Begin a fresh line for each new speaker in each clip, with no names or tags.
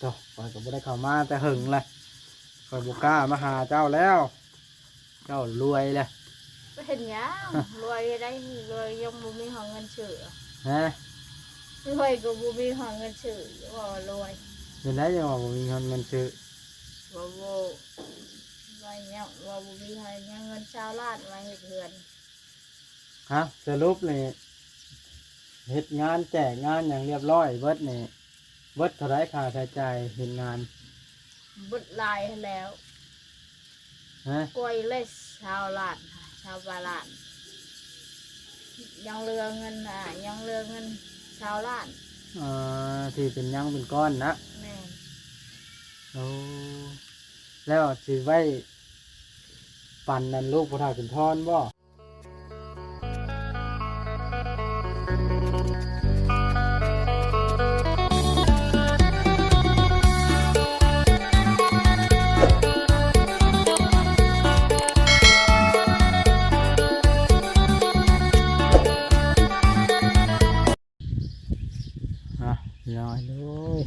ต่อคอยก็บ่ได้เข้ามาแต่หึงเลยคอยบ่กล้ามาหาเจ้าแล้วเจ้ารวยเลย
ไปเห็นยังรวยได้รวยยังบ่มีหาเงินซื้อ
ฮะ
รวยก็บ่มีหาเงินซื้อว่ารวย
เป็นไรจังว่าบ่มีเงินซื้อ
บ่ไว้ยังว่าบ่มีให้ยังเงินชาวล้านไว้เฮ็ดเรือน
ฮะสรุปนี่เฮ็ดงานแจกงานอย่างเรียบร้อยเบิดนี่เบิดเท่าไรค่าใช้จ่ายเฮ็ดงาน
เบิดลายแล้ว
ฮะ
กล้วยเลยชาวล้านชาวบาลานยังเหลือเงินยังเหลือเงินชาวล้าน
ที่เป็นยังเป็นก้อนนะ
แม่
โอ้แล้วสิไว้ปั่นนั่นลูกผู้เฒ่าเป็นทอนบ่น้อยเลย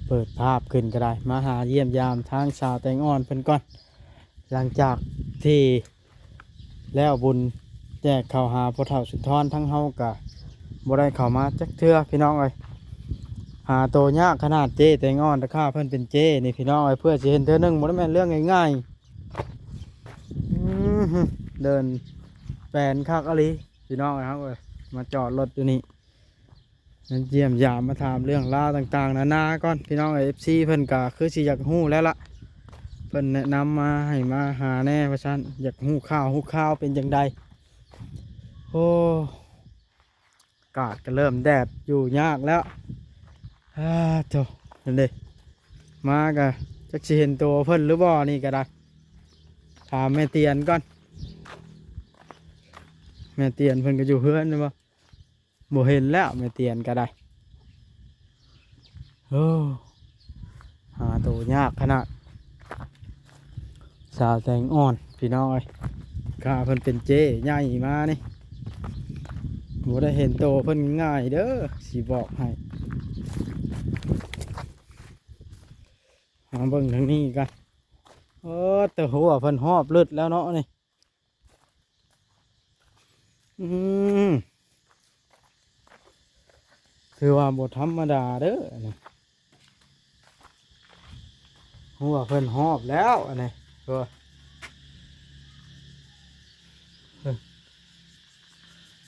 เปิดภาพขึ้นก็ได้มาหาเยี่ยมยามทางชาวแตงอ่อนเพิ่นก่อนหลังจากที่แล้วบุญแจกข้าวหาพ่อเฒ่าสุนทรทั้งเฮากะบ่ได้เข้ามาจักเทื่อพี่น้องเอ้ยหาโตยากขนาดเจแตงอ่อนราคาเพิ่นเป็นเจนี่พี่น้องเอ้ยเพื่อสิเห็นเทื่อนึงบ่ได้แม่นเรื่องง่ายๆเดินแปลนคักอะลีพี่น้องเอ้ยครับเอ้ยมาจอดรถอยู่นี่เยี่ยมยามมาถามเรื่องราวต่างๆนานาก่อนพี่น้องFCเพิ่นก็คือสิอยากฮู้แล้วล่ะเพิ่นแนะนำมาให้มาหาแน่ว่าซั่นอยากฮู้ข่าวเป็นจังไดโอ้อากาศก็เริ่มแดดอยู่ยากแล้วโธ่นั่นเด้มาก็จักสิเห็นตัวเพิ่นหรือบ่นี่ก็ได้ถามแม่เตียนก่อนแม่เตียนเพิ่นก็อยู่เฮือนใช่บ่บ่เห็นแล้วไม่เตียนก็ได้หาตัวยากขนาดสาวแตงอ่อนพี่น้อยข้าเพิ่นเป็นเจ๊ใหญ่มานี่บ่ได้เห็นโตเพิ่นง่ายเด้อสิบอกให้มาเบิ่งทางนี้กันแต่หัวเพิ่นหอบเลือดแล้วเนาะนี่คือว่าบทธรรมดาเด้อนะหัวเพิ่นหอบแล้วอันนี้ตัว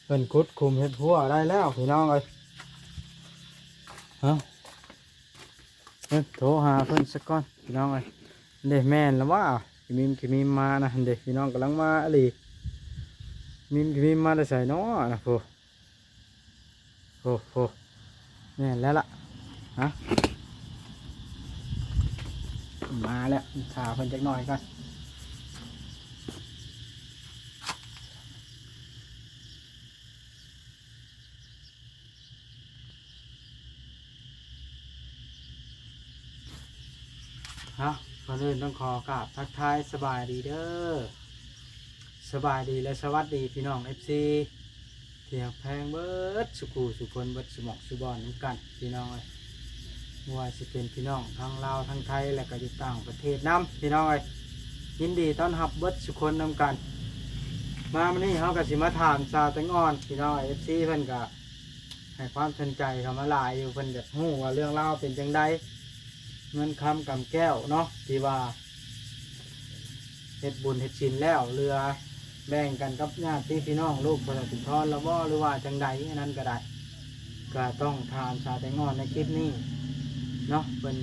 เพิ่นคุดคุมเห็ดหัวได้แล้วพี่น้องเลยโทรหาเพิ่นสักก่อนพี่น้องเลยเด็กแม่นแล้วว่ากิมิมมานะเด็กพี่น้องกำลังมาอะไรกิมิมมาได้ใส่น้อนะโหแม่นแล้วล่ะมาแล้วขาเพิ่นจักหน่อยกันก่อนอื่นต้องขอกราบทักทายสบายดีเด้อสบายดีและสวัสดีพี่น้อง FC เที่ยวแพงเบิดสุขูสุคนเบิดสมองสุบอนน้ำกันพี่น้องเลยว่าสิเป็นพี่น้องทั้งลาวทั้งไทยและก็อยู่ต่างประเทศน้ำพี่น้องเลยยินดีต้อนรับเบิดสุคนน้ำกันมาวันนี้เขาก็สิมาถามชาวแตงอ่อนพี่น้องFC เพิ่นก็ให้ความสนใจเข้ามาหลายอยู่เพิ่นอยากรู้ว่าเรื่องราวเป็นจังไดเงินคำกำแก้วเนาะที่ว่าเฮ็ดบุญเฮ็ดศีลแล้วเรือแบ่งกันกับญาติพี่น้องลูกคนละสุนทรละบ่หรือว่าจังใดนั้นก็ได้ก็ต้องถามชาวแตงอ่อนในคลิปนี้เนาะเป็น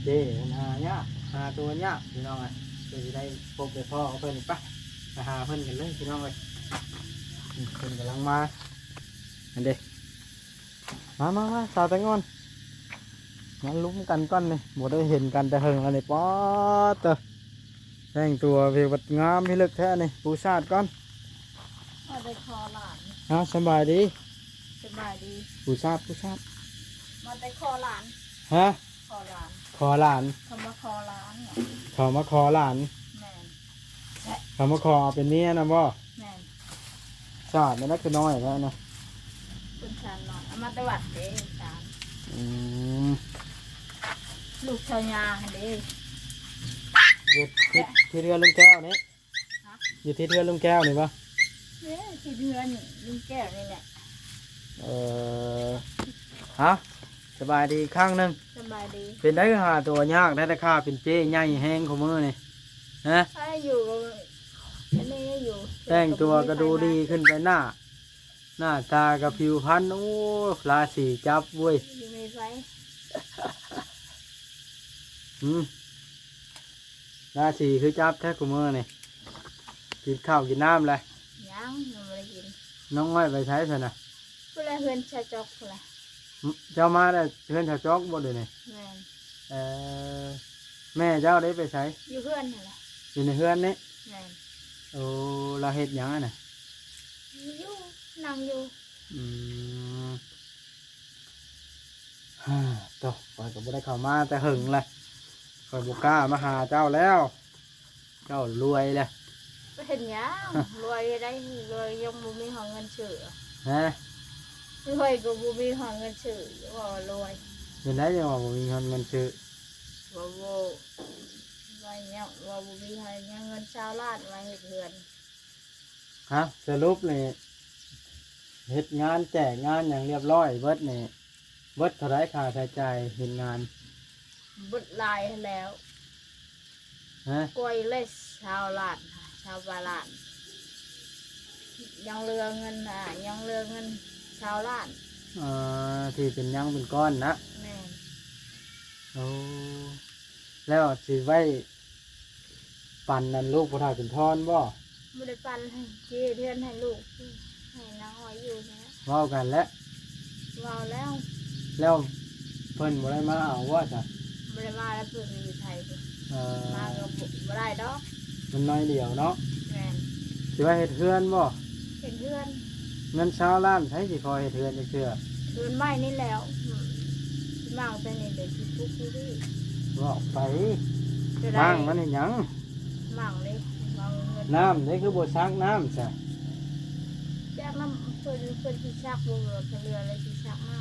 เจ๊หาตัวเนี้ยพี่น้องอ่ะเพื่อจะได้พบได้พ่อเพิ่นปะไปหาเพิ่นกันเลยพี่น้องเลยเพิ่นกำลังมาอันเด้มาชาวแตงอ่อนมาลุ้มกันก้อนนี่บ่ได้เห็นกันแต่เฮิงอะไรป๊อดเตอแต่งตัวเพียงวัดงามพิลึกแท้นี่ปูชาติก่อน
มาได้คอหลาน
สบายดีปูชาติ
มาได้คอหลานคอหลาน
เขามาขอหลาน
แม่
เขามาขอเป็นเมียนะบ่
แม่
ชาติไม่ได้คือน้อยแล้วนะ
คุณชานนอนเอามาตวัดเองชาน ลูกชาวยาเด้
อยู่ที่เรือลุงแก้วนี่
ฮะ
อยู่ที่เรือลุงแก้วนี่ปะ
เนี่ยที่เดือนลุงแก้วนี่แหละ
เออฮะสบายดีอีกครั้งหนึง
สบายดี
เป็นได้หาตัวยากได้ราคาเป็นเจ๊ใหญ่แห้งของมือนี่ฮะ
ถ้าอยู่กับอันนี้อยู่
แต่งตัวก็ดูดีขึ้นไปหน้าตากับผิวพรรณโอ้ราศีจับเว้ย
อยู่ในไฟ
ราศีคือจับแท้ของมือนี่กินข้าวกินน้ำเลย
ยังไม่ได้กิน
น้องง่อยไปใช้สินะ
เพื่อนเพื่อนชาจอกเลย
เจ้ามาได้เพื่อนชาวจอกบ่เดี๋ยวนี้
แม่น
เออแม่เจ้าได้ไปใช้
อยู่เพื่อนนี่แหละ
อยู่ในเฮือนนี่
แม่น
โอ้เราเฮ็ดหยังอะน่ะ
อยู่นั่งอยู่
อืมฮ่าต่อคอยก็บ่ได้เข้ามาแต่หึงเลยคอยบ่กล้ามาหาเจ้าแล้ว เจ้ารวยเลย
ไปเห็นยังรวยได้รวยยังบุมีหอเงินเชื่อ
ฮะ
รวยก็บุมีหอเงินเชื่อว่ารวย
เห็นได้ยังว่าบ่มีเงินซื้อ
ว่าโวว่าเนี่ยว่าบุมีให้ยังเงินชาวลาดมาเห็ดเหือน
ฮะสรุปนี่เฮ็ดงานแจกงานอย่างเรียบร้อยเบิดนี่เบิดเท่าไรค่าใช้จ่ายเฮ็ดงาน
บุดลายแล้ว
ฮะ
กล้วยเลยชาวลาดชาวบาลาดยังเรือเงินยังเรือเงินชาวลาด
ที่เป็นหยังเป็นก้อนนะ
แม่น
โอ้แล้วสิไว้ปั่นนั่นลูกพระธาตุเป็นทอนบ่
ไม่ได้ปันให้เจีเทือนให้ลูกให้น้าหอยอยู่นะ
เว้ากันแล้ว
วาวแล้ว
แล้วเพิ่นบ่ได้มาเอาว่าจ้ะ
ไม่ได้มาแล้วเพื่อนอยู่ไทยเพิ่น
เอ่
มา
อ
ก็ไม่ได้ดอก
มันน้อยเดียวเนาะ
แม่น
สิว่าเฮ็ดเฮือนบ่
เห็นเพื่อน
เงินชาวล้านใช้สิคอยเฮ็ดเฮือนจักเทื่อ
เพื่อนไม่นี่แล้วที่มั่งแต่นี่เดี๋ยวที่ทุกที่ที่
บอกไป
จะได้
มั่งมันเฮ็ดหยัง
มั่งเลยมั่งเงิน
น้ำนี่คือบ่ซักน้ำจ้ะ
จากน้ำเพื่อนที่ชักบัวเรืออะไรที่ชักน้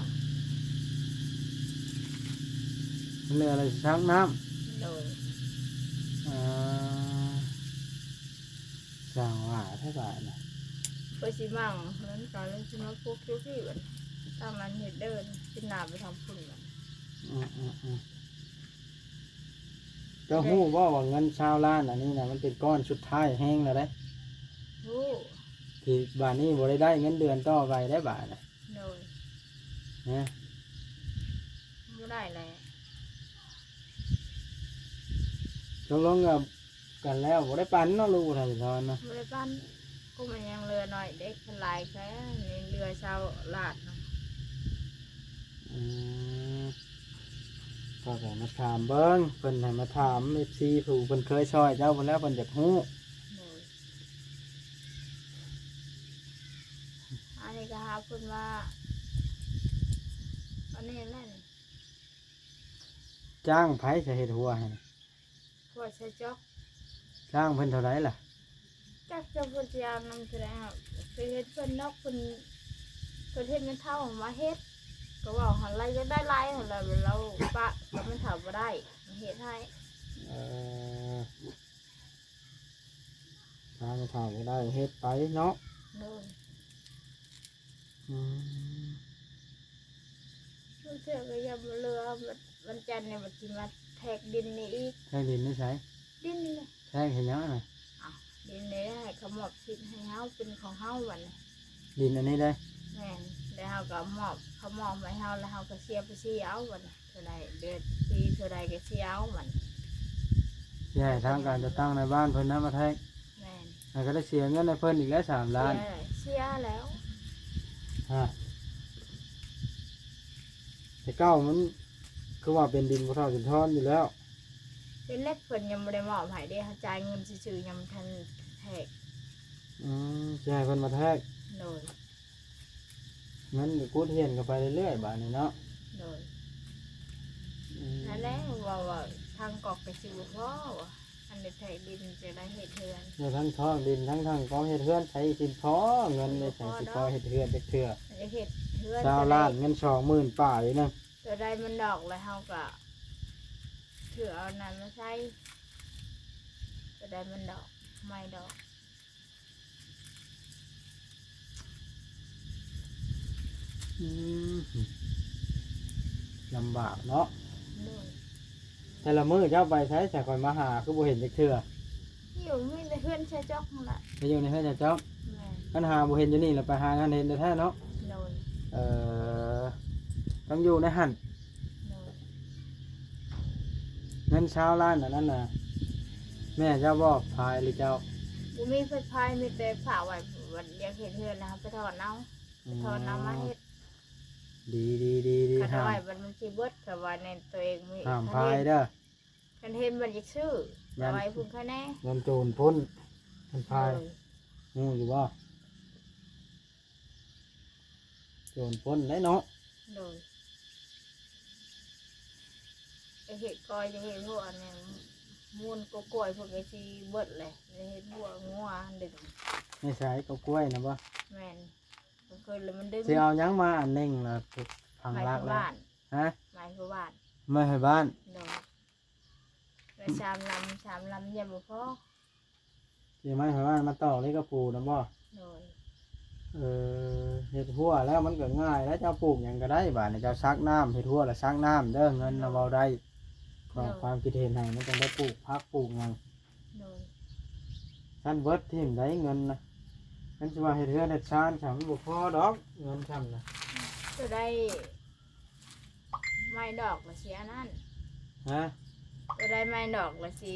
มันเหลืออะไรสิซักน้ำ
ำโดย
สั่งว่าเท่าไหร่นะ
เพื่อสิมั่งนั้นการเล่นชิมาพวกทุกที่แบบตามนั้นเห็ดเดินกินหนาไปทำพุ่นกัน
เจ้าฮู้ว่าเงินชาวล้านอันนี้นะมันเป็นก้อนสุดท้ายแห้งแล้วได้
โอ้
ที่บาทนี้บ่ได้เงินเดือนต่อไปได้บาทนะ
โดย
นะ
ไม่ได้เลย
ตกลงกับกันแล้วบ่ได้ปันเนาะลูกทายทอนเนาะ
ไม่ได้ปั้นก็มันยังเรือหน่อยเด็กพลายแค่ในเรือชาวลาดเนาะ
อืมก็ให้มาถามเบิ่งเพิ่นให้มาถาม FC ผู้เพิ่นเคยช่วยเจ้าเพิ่นแล้วเพิ่นอยากฮู้
โดยอันนี้ก็หาคนว่าอันนี้แม่น
จ้างไผจะเฮ็ดหัวให้
พวกใช้จอก
จ้างเพิ่นเท่าไหร่ล่ะ
จักจะพูดยาวนำแสดงครับไปเฮ็ดเพิ่นนอกเพิ่นเฮ็ดมันเท่ามาเฮ็ดก็ว่าหันไรจะได้ไรหันไรเราปะก็มันถามมาได้เฮ็ดให้
เอ่อทางทางก็ได้เฮ็ดไปเนาะ
โน่น
อืม
เชื่อก็ยังเรือวันจันทร์เนี่ยมันจะมาแทกดินนี่อีก
แทงดินนี่ใช้
ดินนี่
แทงเห็นยังไง
ดินนี่ให้เขามอบสิทธิ์ให้เฮาเป็นของเฮาวันนี้
ดินอันนี้ได้
แม่นแล้วเฮาก็มอบเขามอบให้เฮาแล้วเฮาก็เสียไปเสียเอาวันนี้เท่าใดเดือนปีเท่าใดก็เสียเอาวัน
ใช่ทางการจะตั้งในบ้านเพิ่นนะมาแทง
แม่น
แล้วก็ได้เสียเงินในเพิ่นอีกแล้ว3 ล้าน
เสียแล้ว
ฮะแต่เก้ามันคือว่าเป็นดินพระเท่าเป็นทอนอยู่แล้ว
เป็นเล็กเพิ่นยังบ่ได้มอบให้เด้เฮาจ่ายเงินซื่อๆยังบ่ทันแทก
ใช่เพิ่นมาแทก
โดย
งั้นก็กูเทียนกันไปเรื่อยๆบ้านนี้เนาะ
โดย
อืม
นั่นแหละว่าทางกอกไปสิบ่พอว่ะอันนี้แทกดินจะได้เฮ็ดเทือน
เดี๋ยวทั้งท้องดินทั้งกองเฮ็ดเฮือนใช้สินพอเงินได้ใช้สิพอเฮ็ดเฮือนจักเทื่อ
อันนี้เฮ็ดเทือน
ชาวล้านเงิน20,000ป่าอยู่นึง
จะได้มันดอกแล้วเฮาก็ ถือเอานั้นมาใช้จะได้มันดอกไม่ดอก
อืมลำบากเนาะ
โดย
แต่ละมื้อเจ้าไปใช้แต่คอยมาหาคือบ่เห็นจักเทื่อ
อยู่มีแต่เพื่อนใช้จอกนั่นแหละ
ไปอยู่ในเฮือนเจ้า
แม่
คันหาบ่เห็นอยู่นี่แล้วไปหางานเห็นแต่แท้เนาะ
โดย
เอ่อต้องอยู่ในหั่น
โดย
เงินชาวล้านนั่นน่ะแม่เจ้าบ่พายหรือเจ้า
บุมีไฟพายมีแต่ผ่าไว้วันอยากเห็นเพื่อนนะครับไปถอนเอาไปถอนเอามาเฮ็ด
ดีดีดีดี
คัน
ห้า
เอา
ม
ไว้มันสิเบิดกับว่าในตัวเองมี
ห้ามพายเด้อ
คันเห็นมันอยากซื้อเอาไว้พุ่งแค่แน่
เงินโจรพ้นมันพาย
โดย
งูอยู่บ่โจรพ้นได้เนาะ
โดยไอเห็ดกอยจะเห็ดพวกอันเนี้ยมูลกล้วยพวกไอซีเบิดเลยจะเห็ดพวกงัวดึง
ไม่ใช่กับกล้วยนะบ่
แมนมันเคยเลยมันดึง
สิเอาหยังมาอันหนึงล่ะพัง
ไม้
รัก
ผู้
แล้ว
บ้าน
ฮะ
ไม้ผู้บ้าน
ไม่ให้บ้าน
โดยแล้วชามลำยังบ่พอ
สิไม่ให้บ้านมาต่อเลยกับปูนะบ่
โดย
เฮ็ดหัวแล้วมันก็ง่ายแล้วเจ้าปลูกหยังก็ได้บาดนี้เจ้าซักน้ำเฮ็ดหัวแล้วซักน้ำเด้อเงินเราเว้าได้ความคิดเห็นให้มันต้องได้ปลูกพักปลูกหยัง
โดย
ท่านเบิดทิ่มได้เงินนะนั่นสิว่าเฮ็ดเรือนเฮ็ดชานฉันบ่พอดอกเงินฉันนะ
จะได้ไม้ดอกละเสียนั่น
ฮะ
จะได้ไม้ดอกละสิ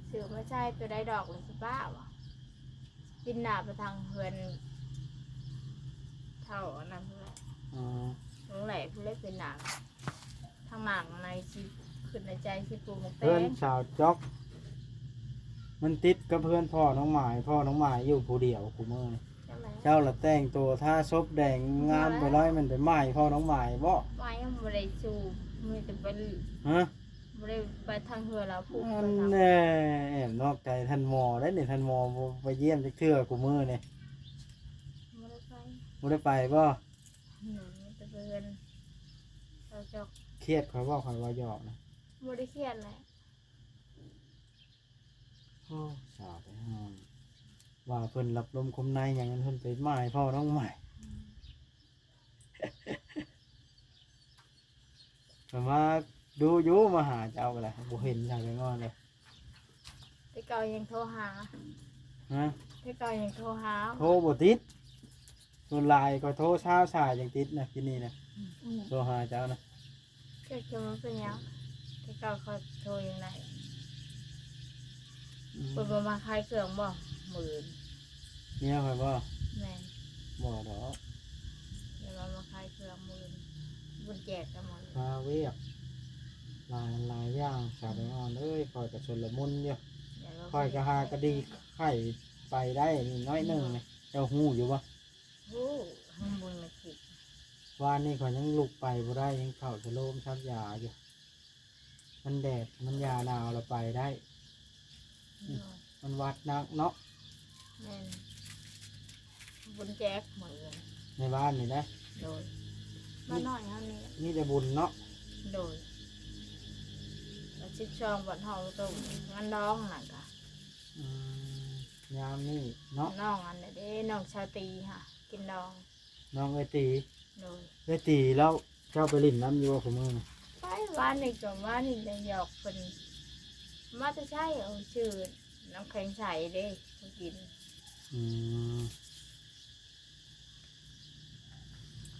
ซื้อมาใช้ตัวได้ดอกละสิป้าวะกินหนาไปทางเพื่อนเท่าอันนั้นเพื่อน
อ๋อ
หลงแหล่ผู้เล็กเป็นหนักทางหมากในชีขึ้นในใจชีปูหมกแต
เพื่อน
ง
สาวจ๊อก มันติดกับเพื่อนพ่อน้องหมายพ่อน้องหมายอยู่ผู้เดียวกูมื้อนี้
ใช่ไหม
เจ้าละแต่งตัวท่าซบแดงงามไปร้อยมันไปหมายพ่อน้องหมายบ่
ไม่ยังไม่ได้สูบมีแต่ไป
ฮะ
ไม่ได้ไปทางเรือแล้วผูก
อั
ไป
น
ทาง
แน่แอบนอกใจท่านหมอได้นี่ท่านหมอบ่ไปเยี่ยมจักเทื่อกูมื้อนี่
ไม่ได้ไป
บ่ได้ไปบ่
มีแต่เพื่อนเราจะ
เครียดข่อยบ่ข่อยว่าหยอกนะ
ไม่ได้เครียดเลย
โอ้สาวไปห้องว่าเพิ่นรับลมคมในหยังนั้นเพิ่นไปหมายพ่อน้องหมาย แต่ว่าดูอยู่มาหาเจ้าอะไรบ่เห็นอย่างไปงอนเลย
ที่เก่ายังโทรหา
ฮะ
ที่เก่ายังโทรหา
โทรบ่ติดส่วนหลายก็โทรเช้าสายอย่างติดนะที่นี่นะโทรหาเจ้านะ
เกิดจะมันเป็นยังที่เก่าเขาโทรยังไง
อืม
เปิดมาขายเครื่องบ่หมื่น
เนี่ยข่อยบ่
แม่น
บ่ดอก
เดี๋ยวมาขายเครื่องหมื่นบุญแจกกันหมดเลย
พาเวียกหลายอย่างสาวไปงอนเอ้ยข่อยก็ชนละมุนอยู่
เดี๋ยวเรา
ข่อยก็หากระดีไข่ไปได้นี่น้อยหนึงนี่เจ้าฮู้อยู่บ่
โอ้ข้างบนมาคิด
วานนี้ข่อยยังลุกไปบ่ได้ยังเข้าสโลมซับยาอยู่มันแดดมันยาหนาวเราไปได้ มันวัดนักเนาะ
แม่นบุญแจกหมดเลย
ในบ้านนี่นะ
โดยมาหน่อยเท่านี้
มีแต่บุญเนาะ
โดยแล้วชิดช่องบัดเฮาตรงงั้นน้องน่ะกะ
อืมยามนี่เนาะ
น้องอันนี้เด้น้องชาตรีค่ะกินดอง
น้องเอตี
โดย
เอตีแล้วเจ้าไปลิ่นน้ำอยู่ว่าผมมือนี่
ไปบ้านนี่ก็บ้านนี่จะหยอกเพิ่นมาจะใช่เอาชื่อน้ำแข็งใสเด้เขากิน
อืม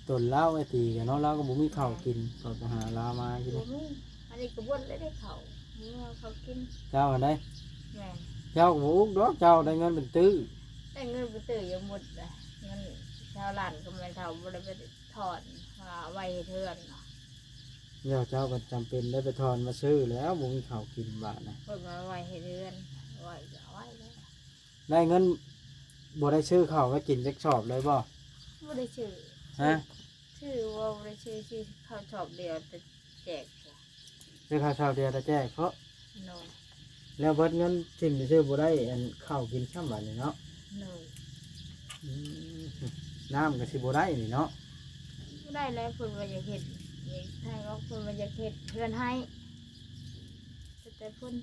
ต้นเหล้าเอตีกันเนาะเหล้าก็บุมีข้าวกินก็ไปหาลามากิน
บ่มีอันนี้ก็บ่นเลยได้เขาเมื่อเขากิน
เจ้าอันใด
แม่น
เจ้าก็บอุกดอกเจ้าได้เงินเป็นตื้อ
ได้เงินไปตื่นยังหมดเลยเงินชาวหลานก็ไม่เท่าบ่ได้ไปถอนมาไว้ให้เทือนเนาะ
เดี๋ยวเจ้าก็จำเป็นได้ไปทอนมาซื้อแล้วบุมีข้าวกินบาทนะ
เพิ่นมาไว้ให้เทือนไว้ก็เอาไว้แล้ว
ได้เงินบ่ได้ซื้อข้าวก็กินจักชอบเลยบ่
บ่ได้ชื่อ
ฮะ
ชื่อว่าบ่ได้ชื่อเขาชอบเดียวแต่แจก
ซื้อข้าวเช้าเดียวแต่แจ้เขา
โนย
แล้วเบิดเงินสิ่งที่ซื้อบ่ได้อันข้าวกินช่ำบัดนี่เนาะ
โนย
อืมน้ำก็สิบ่ได้นี่เนาะ
บ่ได้แล้วเพิ่นว่าอยากเฮ็ดอยากให้ว่าเพิ่นว่าอยากเฮ็ดเพื่อนให้ แต่เพิ่น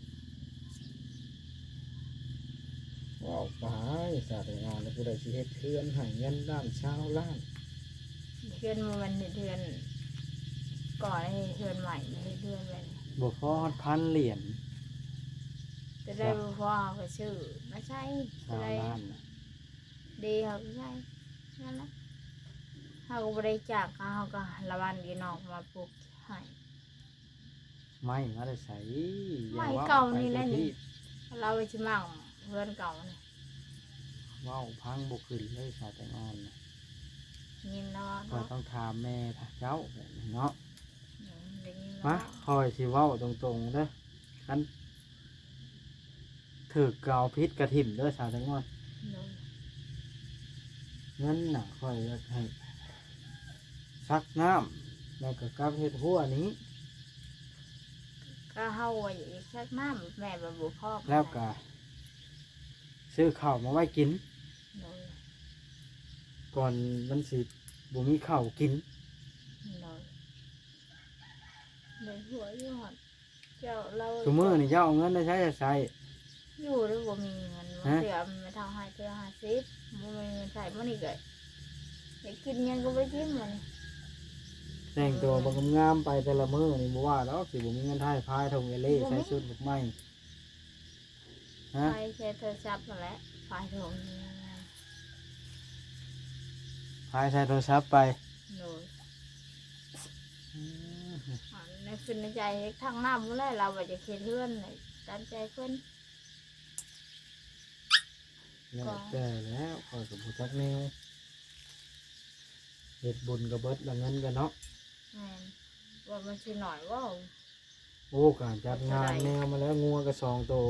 ว้าวไปสาแต่งานแล้วผู้ใดสิเฮ็ดเทือนให้เงินล้านชาวล้าน
เดือนมันเดือนก่อนให้เดือนใหม่ไม่ได้เดือนเลย
บ่พอฮอดพันเหรียญ
จะได้พอเขาก็ซื้อมาใช้
ชาว
ได้
ล้านน่ะ
ดีเขาก็ใช้นั่นแหละเขาก็บริจาคเขาก็ละวันดีนอกมาปลูกให้
ไม่มาได้ใส่
ไม่เก่านี่แหละนี่ เราไปชิมั่งเพื่อนเก่านี่
ว้าวพังบ่ขึ้นเลยสาแต่งานน่ะ
ยินแล้ว
ก็
เนาะ
ต้องถามแม่เจ้าแบบนี้เนาะ
ได้ยิน
มา
แล้ว
คอยสิเว้าตรงๆเด้อคันถือกาวพิษกระถิ่มเด้อสาแต่งาน
โดย
เงินน่ะคอยอยากให้ซักน้ำแล้วก็กับเฮ็ดหัวนี้
ก็เฮาไว้อีกสักน้ำแม่บรรบุพ่อ
แล้วก็ซื้อข้าวมาไว้กิน
โดย
ก่อนมันสิบ่มีข้าวกิน
โดยในหัวอยู่หันเจ้าเรา
ซุมื้อนี่เจ้าเอาเงินได้ใช้จะใช้
อยู่หรือบ่มีเงิน
ฮะ
เสือไม่เท่าให้เสือ50บ่มีเงินใช้มื้อนี้ก็อยากกินหยังก็บ่ได้กินมื้อนี้
แต่งตัวบ่งามๆไปแต่ละมื้อนี่บ่ว่าดอกสิบ่มีเงินทายพายทงเอเล่ใส่ชุดลูกไม้ฮะ
ไปใช้โทรศัพท์นั่นแหละไปโรงเรียน
พายใส่โทรศัพท์ไป
โดยในคืนในใจทางน้ำมื้อแรกเราว่าจะเฮ็ดเฮือนนี่ตามใจเพิ่น
แล้วแต่แล้วคอยกับผู้จักแนวเฮ็ดบุญก็เบิดละเงินกันเนาะ
แม่นว่ามันสิหน่อยว่า
โอ้การจัดงานแนวมาแล้วงัวก็2ตัว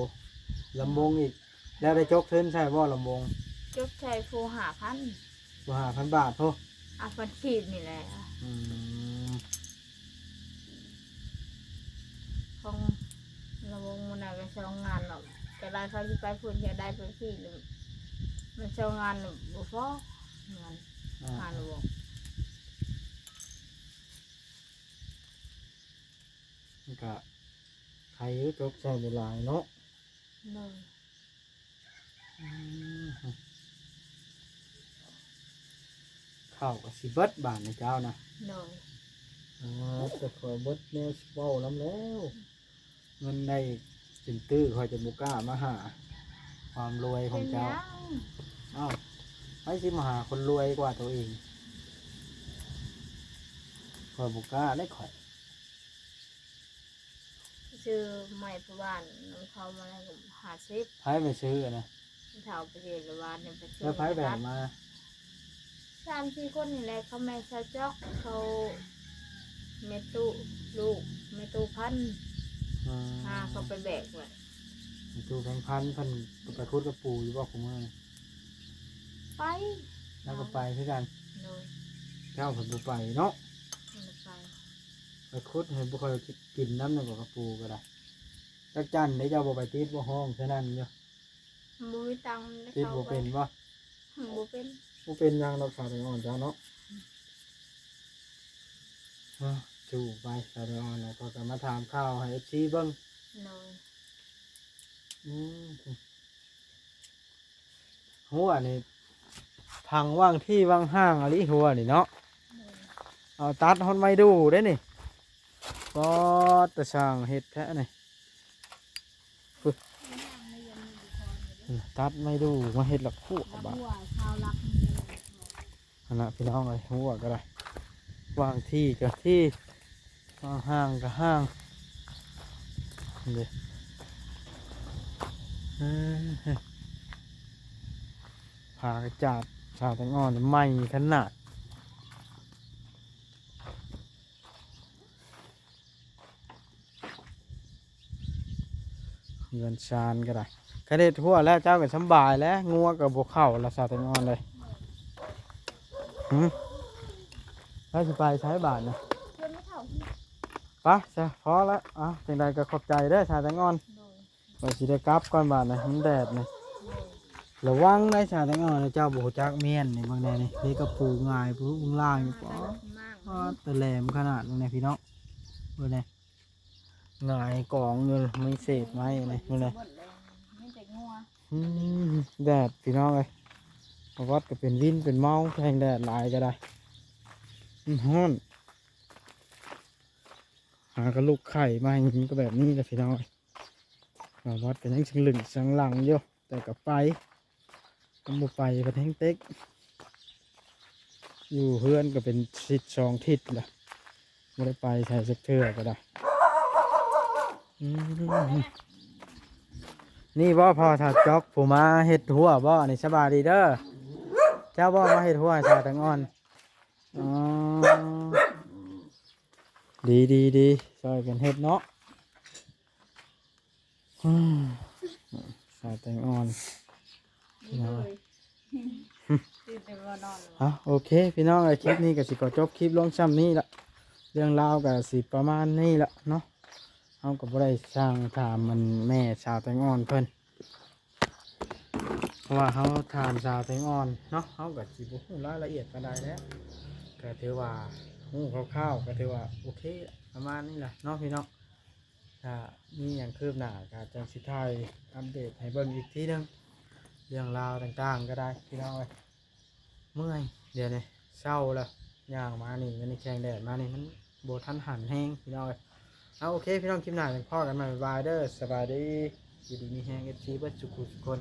ลำวงอีก แล้วได้จกเทินใช่บ่ลำวง
จบใจฟู5,000
บ่5,000 บาทโท
อ่ะเพิ่นขีดนี่แหละ
อืม
ของระวงมันน่ะก็ช่องงานเนาะก็ได้เขาสิไปพูดจะได้ไปที่หนึ่งมันช่องงานน่ะบ่พองาน
อ่าง
านระวง
มันก็ใครอยู่จกใช้บ่หลายเนาะ
เนาะ
ข้าวก็สิเบิดบาทนะเจ้านะ
เนาะ
แต่ขอยเบิดแนวสิเว้านํแล้ว เงินได้จินตื้อคอยจะบ่กล้ามาหา ความรวยของเจ้า อ้าวไอ้สิมาหาคนรวยกว่าตัวเองคอยบุกล้าได้ข่อย
ชื่อใหม่ประวานน้ำเขามาแล้วก็50
ไพ่ไปซื้ออะนะ
เฒ่าไปเรียนละวันเนี่ยไปซื้
แล้วไพ่แบ่งมา
3-4 คนนี่แหละเขาแม่ชาจอกเขาแม่ตู้ลูกแม่ตู้พันเขาไปแบกไว้
ดูแบงค์พันเพันไปคุดกระปูอยู่บอกผมว่า
ไป
แล้วก็ไปคือกัน
โดย
เจ้าผมบุไปเนาะ
มันไป
ไปคุดให้บุคอยกินน้ำในบ่กระปูก็ได้จักจันได้เจ้าบ่ไปติดบ่ห้องฉะนั้นเนาะ
บ่มีตังค์ได้
ติด
เข้า
บ่
ไป
เป็นบ่
บ่เป็น
บ่เป็นหยังรักษาได้อ่อนเจ้าเนาะจู่ไปสาได้อ่อนแล้วก็มาถามข้าวให้ FC เบิ่ง
โดย
หัวนี่พังว่างที่ว่างห้างอะไรหัวนี่เนาะเอาตัดฮอนไม่ดูได้นี่ก็ตะช่างเห็ดแท้นี่ปึ๊บตัดไม่ดูมาเห็ดหลักคู่บ้า
หัวชาวรัก
ขณะพี่น้องเลยหัวก็ได้ว่างที่กับที่ว่างห้างกับห้างเดี๋ยวผากระจาดชาวแตงอ่อนใหม่ขนาดเงินชานก็ได้กระเด็ดทั่วแล้วเจ้าก็สำบายแล้วงัวกับบกเข้าละชาวแตงอ่อนเลยแล้วจะไปใช้บาทนะ
เพื่อนไม่เท่า
ไปจ้ะพอแล้วอ่ะจังใดก็ขอบใจเด้อชาวแตงอ่อน
โดย
ไปสิได้กลับก่อนบาทนะมันแดดนะ
โดย
ระวังได้ชาวแตงอ่อนนะเจ้าบุจักเมียนนี่บางแดนี่นี่ก็ปูง่ายปูข้างล่างอยู่ปอ
มาก
ตะแหลมขนาดนี้พี่น้องดูนี่ หงายกองอยู่ไม่เศษไม้อะไรนู่นเลย
หมดเลยไม่แต่งัว
แดดพี่น้องเลยเพราะวัดก็เป็นวินเป็นเมาแทงแดดหลายก็ได้ฮ้อนหากระลูกไข่มาอย่างนี้ก็แบบนี้แหละพี่น้องเลยวัดก็ยังชิงหลึงชิงหลังอยู่แต่ก็ไปก็บ่ไปก็แทงเต็กอยู่เพื่อนก็เป็นทิศสองทิศแหละไม่ได้ไปใส่สักเทื่อก็ได้นี่บ่พอถ้าจอกผู้มาเฮ็ดหัวบ่นี่สบายดีเด้อเจ้าบ่มาเฮ็ดหัวชาตังอ่อนอ๋อดีช่วยกันเฮ็ดเนาะชาตังอ่อน
นี่เลยตื่นแต่ว่านอนเลย
โอเคพี่น้องไอ้คลิปนี้ก็สิขอจบคลิปลงซ้ำนี้ละเรื่องราวก็สิประมาณนี้ละเนาะเอาก็บ่ได้สร้างถามมันแม่ชาวแตงอ่อนเพิ่นเพราะว่าเขาถามชาวแตงอ่อนเนาะเขาก็สิบ่ฮู้รายละเอียดปานใดแล้วก็ถือว่าฮู้คร่าวๆก็ถือว่าโอเคประมาณนี้ล่ะเนาะพี่น้องถ้ามีหยังคืบหน้าก็จังสิถ่ายอัปเดตให้เบิ่งอีกทีหนึงเรื่องราวต่างๆก็ได้พี่น้องเอ้ย เมื่อยเดี๋ยวนี้เศร้าแล้วย่างมานี่มันนี่แข่งแดดมานี่มันโบทันหันแห้งพี่น้องเลยเอาโอเคพี่น้องคลิปหน้าเป็นพ่อกันใหม่บายเด้อสบายดีอยู่ดีมีแห้งเอฟซีเบิร์ดจุกุทุกคน